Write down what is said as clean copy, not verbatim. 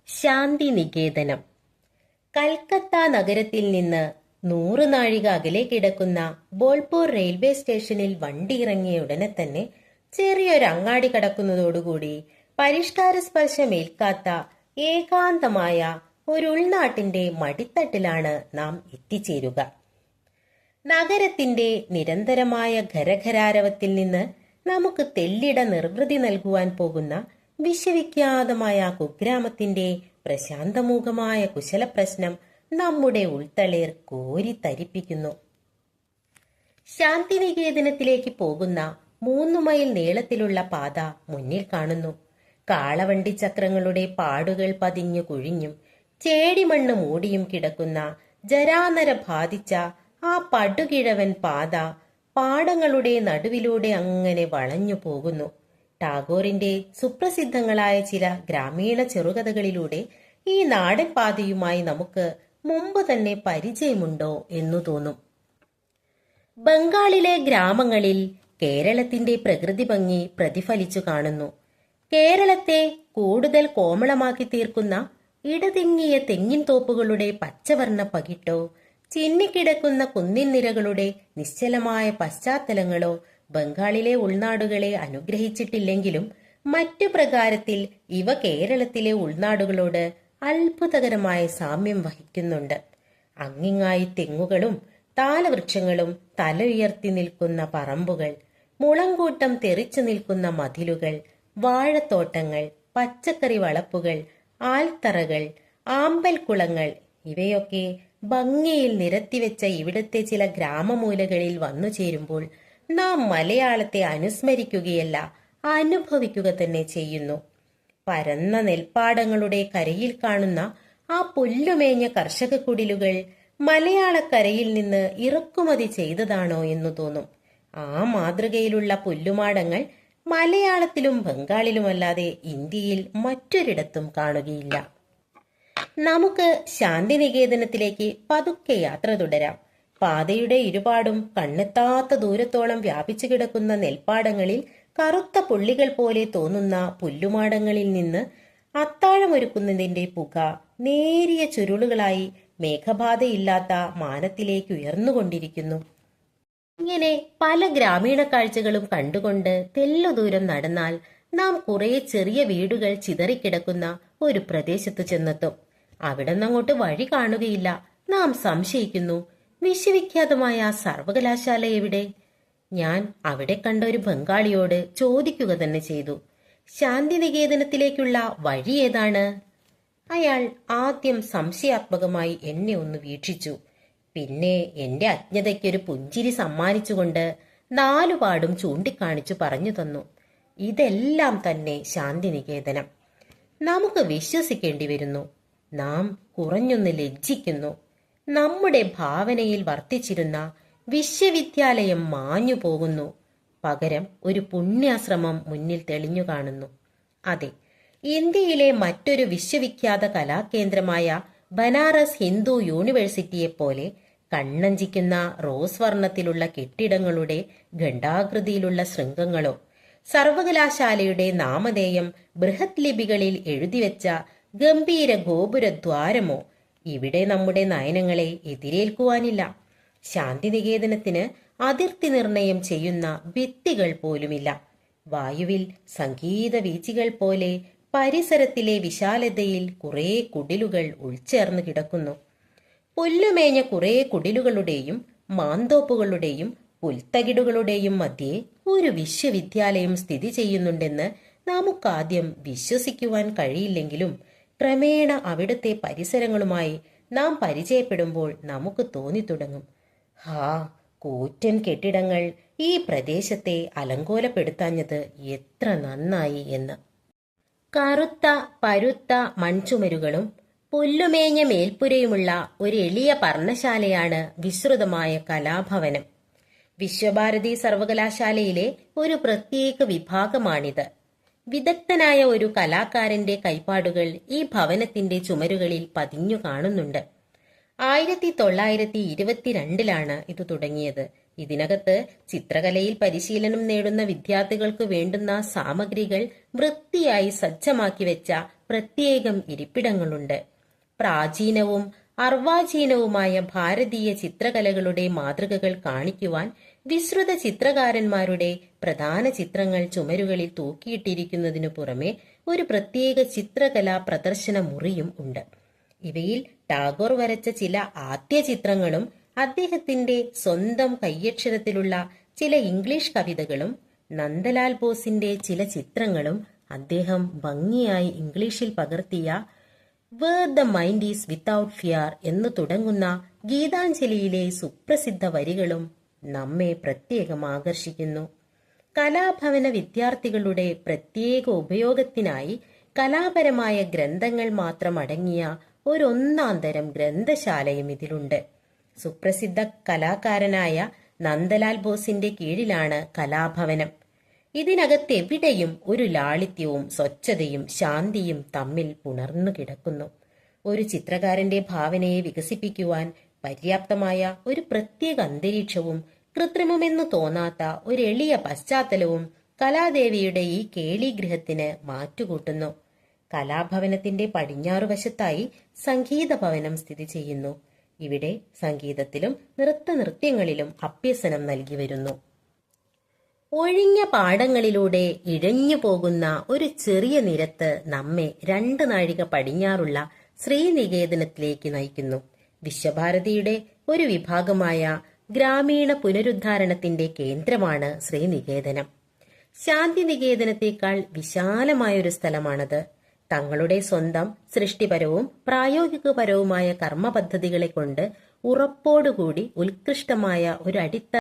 ശാന്തിനികേതനം. കൽക്കത്ത നഗരത്തിൽ നിന്ന് 100 നാഴിക അകലെ കിടക്കുന്ന ബോൾപൂർ റെയിൽവേ സ്റ്റേഷനിൽ വണ്ടി ഇറങ്ങിയ ഉടനെ തന്നെ ചെറിയൊരു അങ്ങാടി കടക്കുന്നതോടുകൂടി പരിഷ്കാര സ്പർശമേൽക്കാത്ത ഏകാന്തമായ ഒരു ഉൾനാട്ടിന്റെ മടിത്തട്ടിലാണ് നാം എത്തിച്ചേരുക. നഗരത്തിന്റെ നിരന്തരമായ ഖരഖരാരവത്തിൽ നിന്ന് നമുക്ക് തെല്ലിട നിർവൃതി നൽകുവാൻ പോകുന്ന വിശ്വവിഖ്യാതമായ കുഗ്രാമത്തിന്റെ പ്രശാന്തമൂകമായ കുശലപ്രശ്നം നമ്മുടെ ഉൾത്തളേർ കോരിത്തരിപ്പിക്കുന്നു. ശാന്തിനികേതനത്തിലേക്ക് പോകുന്ന 3 മൈൽ നീളത്തിലുള്ള പാത മുന്നിൽ കാണുന്നു. കാളവണ്ടി ചക്രങ്ങളുടെ പാടുകൾ പതിഞ്ഞു കുഴിഞ്ഞും ചേടിമണ്ണ് മൂടിയും കിടക്കുന്ന ജരാനര ബാധിച്ച ആ പടുകിഴവൻ പാത പാടങ്ങളുടെ നടുവിലൂടെ അങ്ങനെ വളഞ്ഞു പോകുന്നു. ടാഗോറിന്റെ സുപ്രസിദ്ധങ്ങളായ ചില ഗ്രാമീണ ചെറുകഥകളിലൂടെ ഈ നാടൻ പാതയുമായി നമുക്ക് മുമ്പ് തന്നെ പരിചയമുണ്ടോ എന്നു തോന്നും. ബംഗാളിലെ ഗ്രാമങ്ങളിൽ കേരളത്തിന്റെ പ്രകൃതി ഭംഗി പ്രതിഫലിച്ചു കാണുന്നു. കേരളത്തെ കൂടുതൽ കോമളമാക്കി തീർക്കുന്ന ഇടതിങ്ങിയ തെങ്ങിൻ തോപ്പുകളുടെ പച്ചവർണ്ണ പകിട്ടോ ചിന്നിക്കിടക്കുന്ന കുന്നിൻ നിരകളുടെ നിശ്ചലമായ പശ്ചാത്തലങ്ങളോ ബംഗാളിലെ ഉൾനാടുകളെ അനുഗ്രഹിച്ചിട്ടില്ലെങ്കിലും മറ്റു പ്രകാരത്തിൽ ഇവ കേരളത്തിലെ ഉൾനാടുകളോട് അത്ഭുതകരമായ സാമ്യം വഹിക്കുന്നുണ്ട്. അങ്ങിങ്ങായി തെങ്ങുകളും താലവൃക്ഷങ്ങളും തല ഉയർത്തി നിൽക്കുന്ന പറമ്പുകൾ, മുളങ്കൂട്ടം തെറിച്ചു നിൽക്കുന്ന മതിലുകൾ, വാഴത്തോട്ടങ്ങൾ, പച്ചക്കറി വളപ്പുകൾ, ആൽത്തറകൾ, ആമ്പൽക്കുളങ്ങൾ ഇവയൊക്കെ ഭംഗിയിൽ നിരത്തിവെച്ച ഇവിടത്തെ ചില ഗ്രാമമൂലകളിൽ വന്നു ചേരുമ്പോൾ നാം മലയാളത്തെ അനുസ്മരിക്കുകയല്ല, അനുഭവിക്കുക തന്നെ ചെയ്യുന്നു. പരന്ന നെൽപ്പാടങ്ങളുടെ കരയിൽ കാണുന്ന ആ പുല്ലുമേഞ്ഞ കർഷക കുടിലുകൾ മലയാളക്കരയിൽ നിന്ന് ഇറക്കുമതി ചെയ്തതാണോ എന്നു തോന്നും. ആ മാതൃകയിലുള്ള പുല്ലുമാടങ്ങൾ മലയാളത്തിലും ബംഗാളിലുമല്ലാതെ ഇന്ത്യയിൽ മറ്റൊരിടത്തും കാണുകയില്ല. നമുക്ക് ശാന്തിനികേതനത്തിലേക്ക് പതുക്കെ യാത്ര തുടരാം. പാതയുടെ ഇരുപാടും കണ്ണെത്താത്ത ദൂരത്തോളം വ്യാപിച്ചു കിടക്കുന്ന നെൽപ്പാടങ്ങളിൽ കറുത്ത പുള്ളികൾ പോലെ തോന്നുന്ന പുല്ലുമാടങ്ങളിൽ നിന്ന് അത്താഴമൊരുക്കുന്നതിന്റെ പുക നേരിയ ചുരുളുകളായി മേഘബാധയില്ലാത്ത മാനത്തിലേക്ക് ഉയർന്നുകൊണ്ടിരിക്കുന്നു. ഇങ്ങനെ പല ഗ്രാമീണ കാഴ്ചകളും കണ്ടുകൊണ്ട് തെല്ലുദൂരം നടന്നാൽ നാം കുറെ ചെറിയ വീടുകൾ ചിതറിക്കിടക്കുന്ന ഒരു പ്രദേശത്ത് ചെന്നെത്തും. അവിടെ നിന്നങ്ങോട്ട് വഴി കാണുകയില്ല. നാം സംശയിക്കുന്നു, വിശ്വവിഖ്യാതമായ സർവകലാശാല എവിടെ? ഞാൻ അവിടെ കണ്ട ഒരു ബംഗാളിയോട് ചോദിക്കുക തന്നെ ചെയ്തു, ശാന്തിനികേതനത്തിലേക്കുള്ള വഴി ഏതാണ്? അയാൾ ആദ്യം സംശയാത്മകമായി എന്നെ ഒന്ന് വീക്ഷിച്ചു. പിന്നെ എന്റെ അജ്ഞതയ്ക്കൊരു പുഞ്ചിരി സമ്മാനിച്ചുകൊണ്ട് 4 പാടും ചൂണ്ടിക്കാണിച്ചു പറഞ്ഞു തന്നു, ഇതെല്ലാം തന്നെ ശാന്തിനികേതനം. നമുക്ക് വിശ്വസിക്കേണ്ടി വരുന്നു. നാം കുറഞ്ഞൊന്ന് ലജ്ജിക്കുന്നു. നമ്മുടെ ഭാവനയിൽ വർത്തിച്ചിരുന്ന വിശ്വവിദ്യാലയം മാഞ്ഞു പോകുന്നു. പകരം ഒരു പുണ്യാശ്രമം മുന്നിൽ തെളിഞ്ഞു കാണുന്നു. അതെ, ഇന്ത്യയിലെ മറ്റൊരു വിശ്വവിഖ്യാത കലാകേന്ദ്രമായ ബനാറസ് ഹിന്ദു യൂണിവേഴ്സിറ്റിയെപ്പോലെ കണ്ണഞ്ചിക്കുന്ന റോസ് വർണ്ണത്തിലുള്ള കെട്ടിടങ്ങളുടെ ഖണ്ഡാകൃതിയിലുള്ള ശൃംഗങ്ങളോ സർവകലാശാലയുടെ നാമധേയം ബൃഹത് ലിപികളിൽ എഴുതിവെച്ച ഗംഭീര ഗോപുരദ്വാരമോ ഇവിടെ നമ്മുടെ നയനങ്ങളെ എതിരേൽക്കുവാനില്ല. ശാന്തിനികേതനത്തിന് അതിർത്തി നിർണയം ചെയ്യുന്ന ഭിത്തികൾ പോലുമില്ല. വായുവിൽ സംഗീത വീച്ചികൾ പോലെ പരിസരത്തിലെ വിശാലതയിൽ കുറെ കുടിലുകൾ ഉൾച്ചേർന്ന് കിടക്കുന്നു. പുല്ലുമേഞ്ഞ കുറെ കുടിലുകളുടെയും മാന്തോപ്പുകളുടെയും പുൽത്തകിടുകളുടെയും മധ്യേ ഒരു വിശ്വവിദ്യാലയം സ്ഥിതി ചെയ്യുന്നുണ്ടെന്ന് നമുക്കാദ്യം വിശ്വസിക്കുവാൻ കഴിയില്ലെങ്കിലും ക്രമേണ അവിടുത്തെ പരിസരങ്ങളുമായി നാം പരിചയപ്പെടുമ്പോൾ നമുക്ക് തോന്നിത്തുടങ്ങും, കൂറ്റൻ കെട്ടിടങ്ങൾ ഈ പ്രദേശത്തെ അലങ്കോലപ്പെടുത്താഞ്ഞത് എത്ര നന്നായി എന്ന്. കറുത്ത പരുത്ത മൺചുമരുകളും പുല്ലുമേഞ്ഞ മേൽപ്പുരയുമുള്ള ഒരു എളിയ പർണശാലയാണ് വിശ്രുതമായ കലാഭവനം. വിശ്വഭാരതി സർവകലാശാലയിലെ ഒരു പ്രത്യേക വിഭാഗമാണിത്. വിദഗ്ധനായ ഒരു കലാകാരന്റെ കൈപ്പാടുകൾ ഈ ഭവനത്തിന്റെ ചുമരുകളിൽ പതിഞ്ഞു കാണുന്നുണ്ട്. 1922 ഇത് തുടങ്ങിയത്. ഇതിനകത്ത് ചിത്രകലയിൽ പരിശീലനം നേടുന്ന വിദ്യാർത്ഥികൾക്ക് വേണ്ടുന്ന സാമഗ്രികൾ വൃത്തിയായി സജ്ജമാക്കി വെച്ച പ്രത്യേകം ഇരിപ്പിടങ്ങളുണ്ട്. പ്രാചീനവും അർവാചീനവുമായ ഭാരതീയ ചിത്രകലകളുടെ മാതൃകകൾ കാണിക്കുവാൻ വിശ്രുത ചിത്രകാരന്മാരുടെ പ്രധാന ചിത്രങ്ങൾ ചുമരുകളിൽ തൂക്കിയിട്ടിരിക്കുന്നതിനു പുറമെ ഒരു പ്രത്യേക ചിത്രകലാ പ്രദർശന മുറിയും ഉണ്ട്. ഇവയിൽ ടാഗോർ വരച്ച ചില ആദ്യ ചിത്രങ്ങളും അദ്ദേഹത്തിന്റെ സ്വന്തം കയ്യക്ഷരത്തിലുള്ള ചില ഇംഗ്ലീഷ് കവിതകളും നന്ദലാൽ ബോസിന്റെ ചില ചിത്രങ്ങളും അദ്ദേഹം ഭംഗിയായി ഇംഗ്ലീഷിൽ പകർത്തിയ where the mind is without fear എന്ന് തുടങ്ങുന്ന ഗീതാഞ്ജലിയിലെ സുപ്രസിദ്ധ വരികളും നമ്മെ പ്രത്യേകം ആകർഷിക്കുന്നു. കലാഭവന വിദ്യാർത്ഥികളുടെ പ്രത്യേക ഉപയോഗത്തിനായി കലാപരമായ ഗ്രന്ഥങ്ങൾ മാത്രം അടങ്ങിയ ഒരൊന്നാന്തരം ഗ്രന്ഥശാലയും ഇതിലുണ്ട്. സുപ്രസിദ്ധ കലാകാരനായ നന്ദലാൽ ബോസിന്റെ കീഴിലാണ് കലാഭവനം. ഇതിനകത്തെവിടെയും ഒരു ലാളിത്യവും സ്വച്ഛതയും ശാന്തിയും തമ്മിൽ പുണർന്നു കിടക്കുന്നു. ഒരു ചിത്രകാരന്റെ ഭാവനയെ വികസിപ്പിക്കുവാൻ പര്യാപ്തമായ ഒരു പ്രത്യേക അന്തരീക്ഷവും കൃത്രിമമെന്നു തോന്നാത്ത ഒരു എളിയ പശ്ചാത്തലവും കലാദേവിയുടെ ഈ കേളീഗൃഹത്തിന് മാറ്റുകൂട്ടുന്നു. കലാഭവനത്തിന്റെ പടിഞ്ഞാറുവശത്തായി സംഗീത ഭവനം സ്ഥിതി ചെയ്യുന്നു. ഇവിടെ സംഗീതത്തിലും നൃത്യങ്ങളിലും അഭ്യസനം നൽകി വരുന്നു. ഒഴിഞ്ഞ പാടങ്ങളിലൂടെ ഇഴഞ്ഞു പോകുന്ന ഒരു ചെറിയ നിരത്ത് നമ്മെ 2 നാഴിക പടിഞ്ഞാറുള്ള ശ്രീനികേതനത്തിലേക്ക് നയിക്കുന്നു. വിശ്വഭാരതിയുടെ ഒരു വിഭാഗമായ ഗ്രാമീണ പുനരുദ്ധാരണത്തിന്റെ കേന്ദ്രമാണ് ശ്രീനികേതനം. ശാന്തിനികേതനത്തെക്കാൾ വിശാലമായൊരു സ്ഥലമാണത്. തങ്ങളുടെ സ്വന്തം സൃഷ്ടിപരവും പ്രായോഗികപരവുമായ കർമ്മ പദ്ധതികളെ കൊണ്ട് ഉറപ്പോടുകൂടി ഉത്കൃഷ്ടമായ ഒരു അടിത്തറ